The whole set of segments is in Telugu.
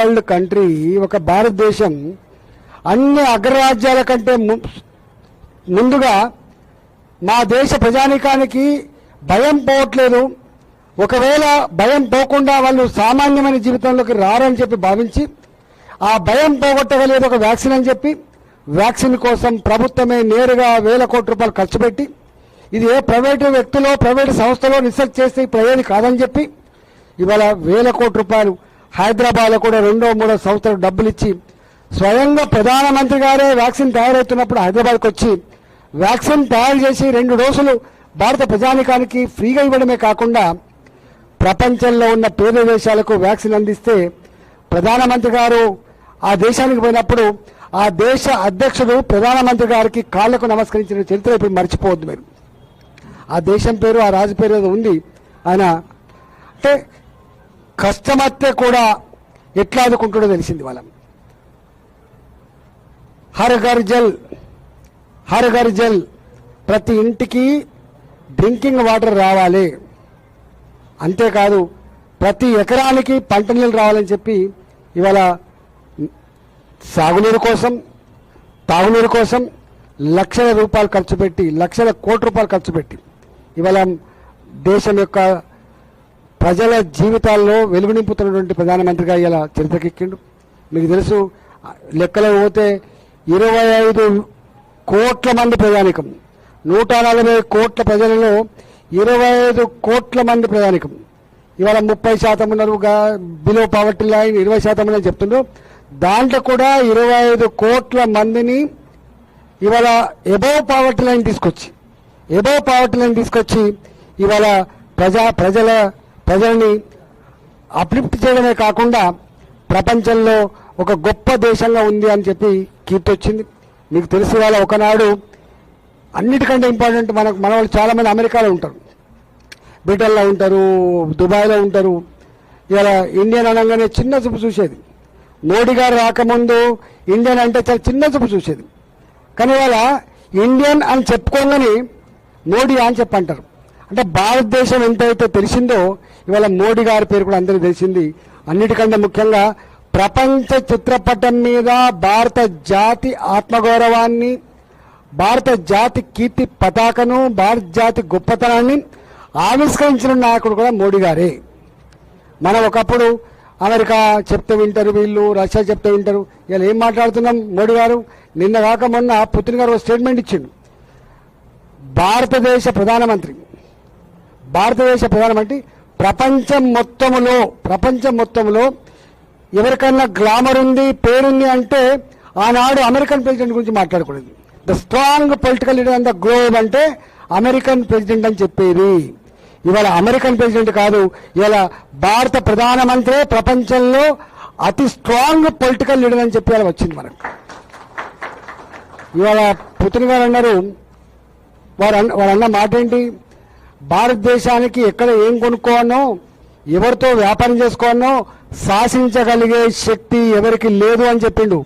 వరల్డ్ కంట్రీ ఒక భారతదేశం అన్ని అగ్రరాజ్యాల కంటే ముందుగా మా దేశ ప్రజానికానికి భయం పోవట్లేదు. ఒకవేళ భయం పోకుండా వాళ్ళు సామాన్యమైన జీవితంలోకి రారని చెప్పి భావించి ఆ భయం పోగొట్టగలేదు ఒక వ్యాక్సిన్ అని చెప్పి వ్యాక్సిన్ కోసం ప్రభుత్వమే నేరుగా వేల కోట్ల రూపాయలు ఖర్చు పెట్టి ఇది ఏ ప్రైవేటు వ్యక్తులో ప్రైవేటు సంస్థలో రీసెర్చ్ చేస్తే ప్రయోజనం కాదని చెప్పి ఇవాళ వేల కోట్ల రూపాయలు హైదరాబాద్లో కూడా 2, 3 సంవత్సరాలు డబ్బులు ఇచ్చి స్వయంగా ప్రధానమంత్రి గారే వ్యాక్సిన్ తయారవుతున్నప్పుడు హైదరాబాద్కి వచ్చి వ్యాక్సిన్ తయారు చేసి 2 డోసులు భారత ప్రజానికానికి ఫ్రీగా ఇవ్వడమే కాకుండా ప్రపంచంలో ఉన్న పేద దేశాలకు వ్యాక్సిన్ అందిస్తే ప్రధానమంత్రి గారు ఆ దేశానికి పోయినప్పుడు ఆ దేశ అధ్యక్షుడు ప్రధానమంత్రి గారికి కాళ్లకు నమస్కరించిన చరిత్ర ఇప్పుడు మర్చిపోవద్దు మీరు. ఆ దేశం పేరు ఆ రాజు పేరు ఏదో ఉంది. ఆయన అంటే కష్టమత్తే కూడా ఎట్లా ఆదుకుంటాడో తెలిసింది వాళ్ళ. హర్ ఘర్ జల్ ప్రతి ఇంటికి డ్రింకింగ్ వాటర్ రావాలి, అంతేకాదు ప్రతి ఎకరానికి పంట నీళ్ళు రావాలని చెప్పి ఇవాళ సాగునీరు కోసం తాగునీరు కోసం లక్షల రూపాయలు ఖర్చు పెట్టి లక్షల కోట్ల రూపాయలు ఖర్చు పెట్టి ఇవాళ దేశం యొక్క ప్రజల జీవితాల్లో వెలుగు నింపుతున్నటువంటి ప్రధానమంత్రిగా ఇలా చరిత్రకెక్కిండు. మీకు తెలుసు లెక్కలో పోతే 25 కోట్ల మంది ప్రజానికం, 140 కోట్ల ప్రజలలో 25 కోట్ల మంది ప్రజానికం ఇవాళ 30% ఉన్నారు, బిలో పావర్టీ లైన్ 20% అని చెప్తుండ్రు. దాంట్లో కూడా 25 కోట్ల మందిని ఇవాళ ఎబోవ్ పావర్టీ లైన్ తీసుకొచ్చి ఇవాళ ప్రజల్ని అప్లిఫ్ట్ చేయడమే కాకుండా ప్రపంచంలో ఒక గొప్ప దేశంగా ఉంది అని చెప్పి కీర్తి వచ్చింది. మీకు తెలిసి వాళ్ళ ఒకనాడు అన్నిటికంటే ఇంపార్టెంట్ మన వాళ్ళు చాలామంది అమెరికాలో ఉంటారు, బ్రిటన్లో ఉంటారు, దుబాయ్లో ఉంటారు. ఇలా ఇండియన్ అనగానే చిన్న చూపు చూసేది. మోడీ గారు రాకముందు ఇండియన్ అంటే చాలా చిన్న చూపు చూసేది. కానీ ఇవాళ ఇండియన్ అని చెప్పుకోగానే మోడీ అని చెప్పంటారు. అంటే భారతదేశం ఎంతైతే తెలిసిందో ఇవాళ మోడీ గారి పేరు కూడా అందరికీ తెలిసింది. అన్నిటికంటే ముఖ్యంగా ప్రపంచ చిత్రపటం మీద భారత జాతి ఆత్మగౌరవాన్ని, భారత జాతి కీర్తి పతాకను, భారత జాతి గొప్పతనాన్ని ఆవిష్కరించిన నాయకుడు కూడా మోడీ గారే. మనం ఒకప్పుడు అమెరికా చెప్తే వింటారు వీళ్ళు, రష్యా చెప్తే వింటారు. ఇలా ఏం మాట్లాడుతున్నాం? మోడీ గారు నిన్న కాక మొన్న పుతిన్ గారు ఒక స్టేట్మెంట్ ఇచ్చిండు. భారతదేశ ప్రధానమంత్రి ప్రపంచం మొత్తంలో ఎవరికన్నా గ్లామర్ ఉంది, పేరుంది అంటే ఆనాడు అమెరికన్ ప్రెసిడెంట్ గురించి మాట్లాడకూడదు. The strong political leader on the globe అంటే అమెరికన్ ప్రెసిడెంట్ అని చెప్పేది. ఇవాళ అమెరికన్ ప్రెసిడెంట్ కాదు, ఇలా భారత ప్రధానమంత్రి ప్రపంచంలో అతి స్ట్రాంగ్ పొలిటికల్ లీడర్ అని చెప్పి వచ్చింది మనకు. ఇవాళ పుతిన్ గారు అన్నారు, వారు అన్న మాట ఏంటి? భారతదేశానికి ఎక్కడ ఏం కొనుక్కోవాలనో, ఎవరితో వ్యాపారం చేసుకోవాలనో శాసించగలిగే శక్తి ఎవరికి లేదు అని చెప్పిండు.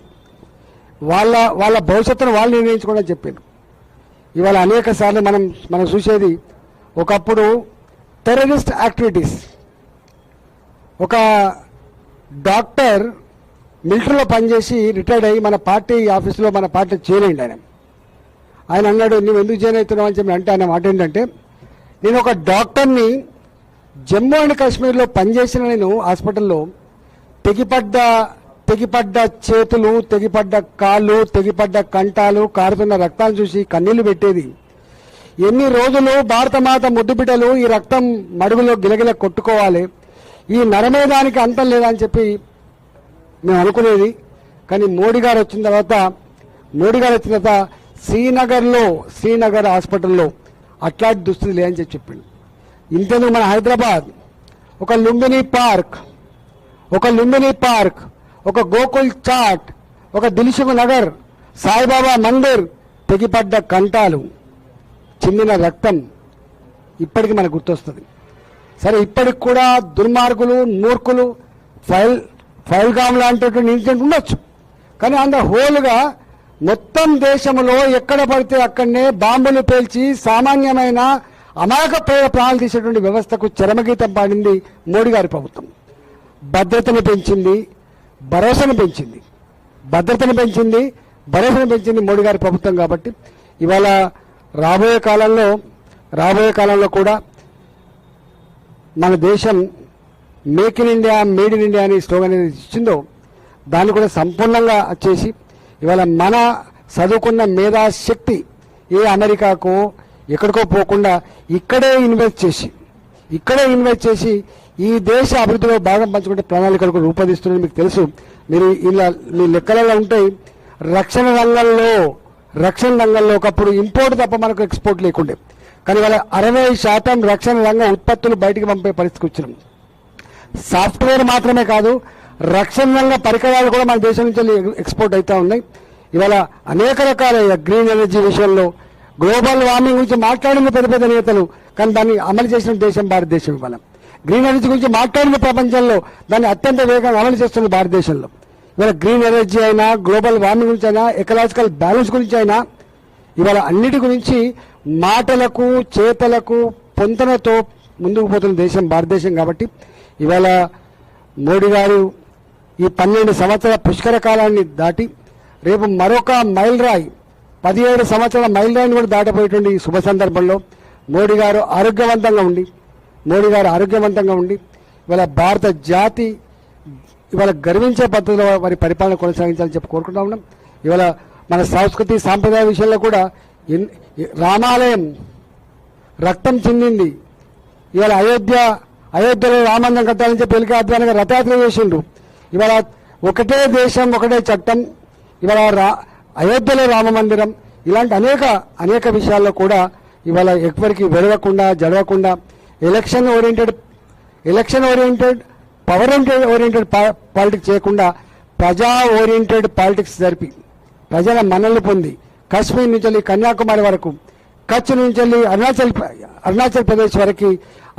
వాళ్ళ భవిష్యత్తును వాళ్ళు నిర్ణయించుకోవడం చెప్పిండు. ఇవాళ అనేక సార్లు మనం చూసేది, ఒకప్పుడు టెర్రరిస్ట్ యాక్టివిటీస్, ఒక డాక్టర్ మిలిటరీలో పనిచేసి రిటైర్డ్ అయ్యి మన పార్టీ ఆఫీసులో మన పార్టీ చేరేయండి. ఆయన అన్నాడు, నువ్వు ఎందుకు జాయిన్ అవుతున్నావు అని చెప్పి అంటే ఆయన మాట ఏంటంటే, నేను ఒక డాక్టర్ని జమ్మూ అండ్ కాశ్మీర్లో పనిచేసిన నేను హాస్పిటల్లో తెగిపడ్డ చేతులు, తెగిపడ్డ కాళ్ళు, తెగిపడ్డ కంఠాలు, కారుతున్న రక్తాన్ని చూసి కన్నీళ్లు పెట్టేది. ఎన్ని రోజులు భారతమాత ముద్దుబిడ్డలు ఈ రక్తం మడుగులో గిలగిల కొట్టుకోవాలి, ఈ నరమేదానికి అంతం లేదా అని చెప్పి మేము అనుకునేది. కానీ మోడీ గారు వచ్చిన తర్వాత శ్రీనగర్ హాస్పిటల్లో అట్లాంటి దుస్థితి లేదని చెప్పిండు. ఇంతేందుకు మన హైదరాబాద్ ఒక లుంబిని పార్క్, ఒక గోకుల్ చాట్, ఒక దిల్సుఖ్ నగర్, సాయిబాబా మందిర్, తెగిపడ్డ కంఠాలు, చిమ్మిన రక్తం ఇప్పటికీ మనకు గుర్తొస్తుంది. సరే, ఇప్పటికి కూడా దుర్మార్గులు, మూర్ఖులు, ఫైల్గామ్ లాంటి ఇన్సిడెంట్ ఉండొచ్చు. కానీ అంత హోల్గా మొత్తం దేశంలో ఎక్కడ పడితే అక్కడనే బాంబులు పేల్చి సామాన్యమైన అమాయక ప్రాణాలు తీసేటువంటి వ్యవస్థకు చరమగీతం పాడింది మోడీ గారి ప్రభుత్వం. భద్రతను పెంచింది, భరోసాను పెంచింది, భద్రతను పెంచింది, భరోసాను పెంచింది మోడీ గారి ప్రభుత్వం. కాబట్టి ఇవాళ రాబోయే కాలంలో కూడా మన దేశం make in India, made in India అని స్లోగన్ అనేది ఇచ్చిందో దాన్ని కూడా సంపూర్ణంగా వచ్చేసి ఇవాళ మన చదువుకున్న మేధాశక్తి ఏ అమెరికాకో ఎక్కడికో పోకుండా ఇక్కడే ఇన్వెస్ట్ చేసి ఈ దేశ అభివృద్ధిలో భాగం పంచుకుంటే ప్రణాళికలకు రూపొందిస్తున్నది మీకు తెలుసు. మీరు ఇలా మీ లెక్కలలో ఉంటాయి. రక్షణ రంగంలో ఒకప్పుడు ఇంపోర్ట్ తప్ప మనకు ఎక్స్పోర్ట్ లేకుండే, కానీ వాళ్ళ 60% రక్షణ రంగ ఉత్పత్తులు బయటికి పంపే పరిస్థితికి వచ్చినాం. సాఫ్ట్వేర్ మాత్రమే కాదు, రక్షణ రంగ పరికరాలు కూడా మన దేశం నుంచి ఎక్స్పోర్ట్ అవుతా ఉన్నాయి. ఇవాళ అనేక రకాల గ్రీన్ ఎనర్జీ విషయంలో గ్లోబల్ వార్మింగ్ గురించి మాట్లాడిన పెద్ద పెద్ద నేతలు, కానీ దాన్ని అమలు చేసిన దేశం భారతదేశం. ఇవాళ గ్రీన్ ఎనర్జీ గురించి మాట్లాడిన ప్రపంచంలో దాన్ని అత్యంత వేగంగా అమలు చేస్తుంది భారతదేశంలో. ఇవాళ గ్రీన్ ఎనర్జీ అయినా, గ్లోబల్ వార్మింగ్ గురించి అయినా, ఎకలాజికల్ బ్యాలెన్స్ గురించి అయినా, ఇవాళ అన్నిటి గురించి మాటలకు చేతలకు పొంతనతో ముందుకు పోతున్న దేశం భారతదేశం. కాబట్టి ఇవాళ మోడీ గారు ఈ 12 సంవత్సరాల పుష్కర కాలాన్ని దాటి రేపు మరొక మైల్ రాయి 17 సంవత్సరాల మైల్ రాయిని కూడా దాటపోయేటువంటి ఈ శుభ సందర్భంలో మోడీ గారు ఆరోగ్యవంతంగా ఉండి ఇవాళ భారత జాతి ఇవాళ గర్వించే పద్ధతిలో వారి పరిపాలన కొనసాగించాలని చెప్పి కోరుకుంటా ఉన్నాం. ఇవాళ మన సంస్కృతి సాంప్రదాయ విషయంలో కూడా రామాలయం రక్తం చెందింది. ఇవాళ అయోధ్యలో రామందిరం కట్టాలని చెప్పి పెళ్లికి ఆధ్వర్యంగా రథయాత్ర చేసిండు. ఇవాళ ఒకటే దేశం ఒకటే చట్టం, ఇవాళ అయోధ్యలో రామ మందిరం, ఇలాంటి అనేక విషయాల్లో కూడా ఇవాళ ఎవరికి వెడవకుండా జడవకుండా election oriented power oriented politics చేయకుండా ప్రజా ఓరియంటెడ్ పాలిటిక్స్ జరిపి ప్రజల మన్నలు పొంది కాశ్మీర్ నుంచి కన్యాకుమారి వరకు, కచ్ నుంచి అరుణాచల్ ప్రదేశ్ వరకు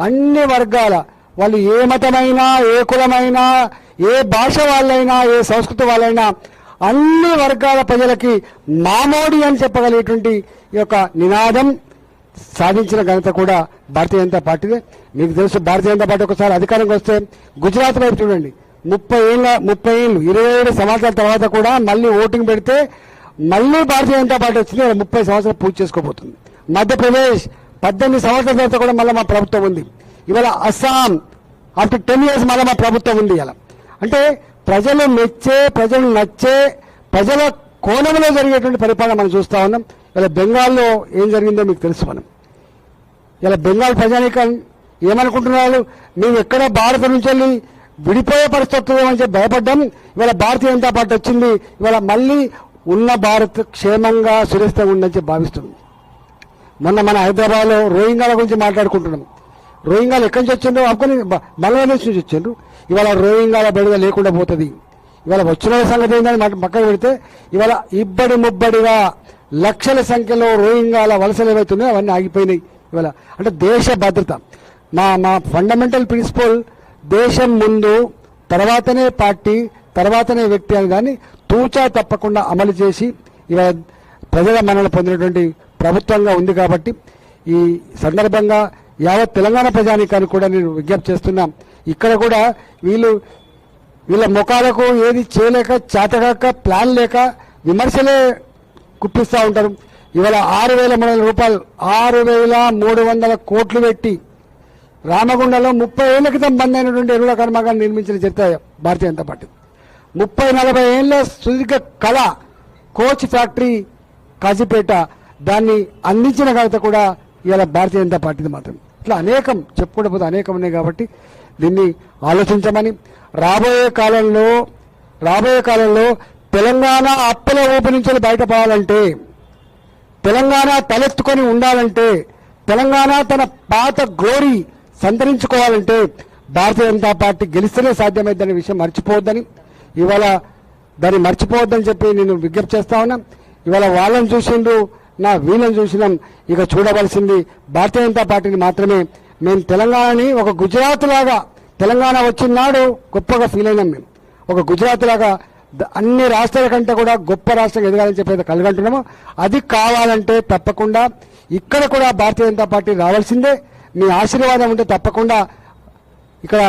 అన్ని వర్గాల వాళ్ళు ఏ మతమైనా, ఏ కులమైనా, ఏ భాష వాళ్ళైనా, ఏ సంస్కృతి వాళ్ళైనా అన్ని వర్గాల ప్రజలకి మామోడి అని చెప్పగలిగేటువంటి ఈ యొక్క నినాదం సాధించిన ఘనత కూడా భారతీయ జనతా పార్టీదే. మీకు తెలుసు, భారతీయ జనతా పార్టీ ఒకసారి అధికారంకి వస్తే గుజరాత్ వైపు చూడండి, 30 ఏళ్ళు 27 సంవత్సరాల తర్వాత కూడా మళ్ళీ ఓటింగ్ పెడితే మళ్ళీ భారతీయ జనతా పార్టీ వచ్చింది. 30 సంవత్సరాలు పూర్తి చేసుకోబోతుంది. మధ్యప్రదేశ్ 18 సంవత్సరాల తర్వాత కూడా మళ్ళీ మా ప్రభుత్వం ఉంది. ఇవాళ అస్సాం ఆఫ్టర్ 10 years మళ్ళీ మా ప్రభుత్వం ఉంది. ఇలా అంటే ప్రజలు మెచ్చే, ప్రజలు నచ్చే, ప్రజల కోణంలో జరిగేటువంటి పరిపాలన మనం చూస్తా ఉన్నాం. ఇలా బెంగాల్లో ఏం జరిగిందో మీకు తెలుసు. ఇలా బెంగాల్ ప్రజానీకం ఏమనుకుంటున్నారు, మేము ఎక్కడ భారత నుంచి వెళ్ళి విడిపోయే పరిస్థితి వస్తుందేమని చెప్పి భయపడ్డాం. ఇవాళ భారతీయ జనతా పార్టీ వచ్చింది. ఇవాళ మళ్ళీ ఉన్న భారత్ క్షేమంగా సురక్షితంగా ఉందని చెప్పి భావిస్తుంది. మొన్న మన హైదరాబాద్లో రోహింగ్యాల గురించి మాట్లాడుకుంటున్నాం. రోహింగ్యాలు ఎక్కడి నుంచి వచ్చిండ్రు? బంగ్లాదేశ్ నుంచి వచ్చిండ్రు. ఇవాళ రోహింగ్యాల బెడద లేకుండా పోతుంది. ఇవాళ వచ్చిన సంగతి ఏంటని పక్కన పెడితే ఇవాళ ముబ్బడిగా లక్షల సంఖ్యలో రోహింగ్యాల వలసలు ఏవైతున్నాయో అవన్నీ ఆగిపోయినాయి. ఇవాళ అంటే దేశ భద్రత మా ఫండమెంటల్ ప్రిన్సిపల్ దేశం ముందు, తర్వాతనే పార్టీ, తర్వాతనే వ్యక్తి అని దాన్ని తూచా తప్పకుండా అమలు చేసి ఇవాళ ప్రజల మన్ననలు పొందినటువంటి ప్రభుత్వంగా ఉంది. కాబట్టి ఈ సందర్భంగా యావత్ తెలంగాణ ప్రజానీకానికి కూడా నేను విజ్ఞప్తి చేస్తున్నా. ఇక్కడ కూడా వీళ్ళ ముఖాలకు ఏది చేయలేక, చేతగాక, ప్లాన్ లేక విమర్శలే కుప్పిస్తూ ఉంటారు. ఇవాళ 6,300 రూపాయలు 6,300 కోట్లు పెట్టి రామగుండంలో 30 ఏళ్ల క్రితం బంద్ అయినటువంటి ఎరువుల కర్మాగారం నిర్మించిన చరిత్ర భారతీయ జనతా పార్టీ. 30-40 ఏళ్ల సుదీర్ఘ కళ కోచ్ ఫ్యాక్టరీ కాజీపేట, దాన్ని అందించిన ఘనత కూడా ఇవాళ భారతీయ జనతా పార్టీది మాత్రం. ఇట్లా అనేకం చెప్పుకోకపోతే అనేకం ఉన్నాయి. కాబట్టి దీన్ని ఆలోచించమని, రాబోయే కాలంలో తెలంగాణ అప్పుల ఊపి నుంచి బయటపడాలంటే, తెలంగాణ తలెత్తుకొని ఉండాలంటే, తెలంగాణ తన పాత గ్లోరీ సంతరించుకోవాలంటే భారతీయ జనతా పార్టీ గెలిస్తేనే సాధ్యమైందనే విషయం మర్చిపోవద్దని, ఇవాళ దాన్ని మర్చిపోవద్దని చెప్పి నేను విజ్ఞప్తి చేస్తా ఉన్నా. ఇవాళ వాళ్ళని చూసిండ్రు, వీళ్ళని చూసినాం. ఇక చూడవలసింది భారతీయ జనతా పార్టీని మాత్రమే. మేము తెలంగాణని ఒక గుజరాత్ లాగా, తెలంగాణ వచ్చిన నాడు గొప్పగా ఫీల్ అయినాం. మేము ఒక గుజరాత్ లాగా అన్ని రాష్ట్రాల కంటే కూడా గొప్ప రాష్ట్రం ఎదగాలని చెప్పి కలగంటున్నాము. అది కావాలంటే తప్పకుండా ఇక్కడ కూడా భారతీయ జనతా పార్టీ రావాల్సిందే. మీ ఆశీర్వాదం ఉంటే తప్పకుండా ఇక్కడ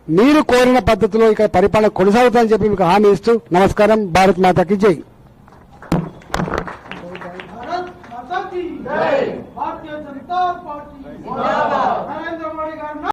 మీరు కోరిన పద్ధతిలో ఇక పరిపాలన కొనసాగుతుందని చెప్పి మీకు హామీ ఇస్తూ నమస్కారం. భారత్ మాతాకి జై. भारत माता की जय. भारतीय जनता पार्टी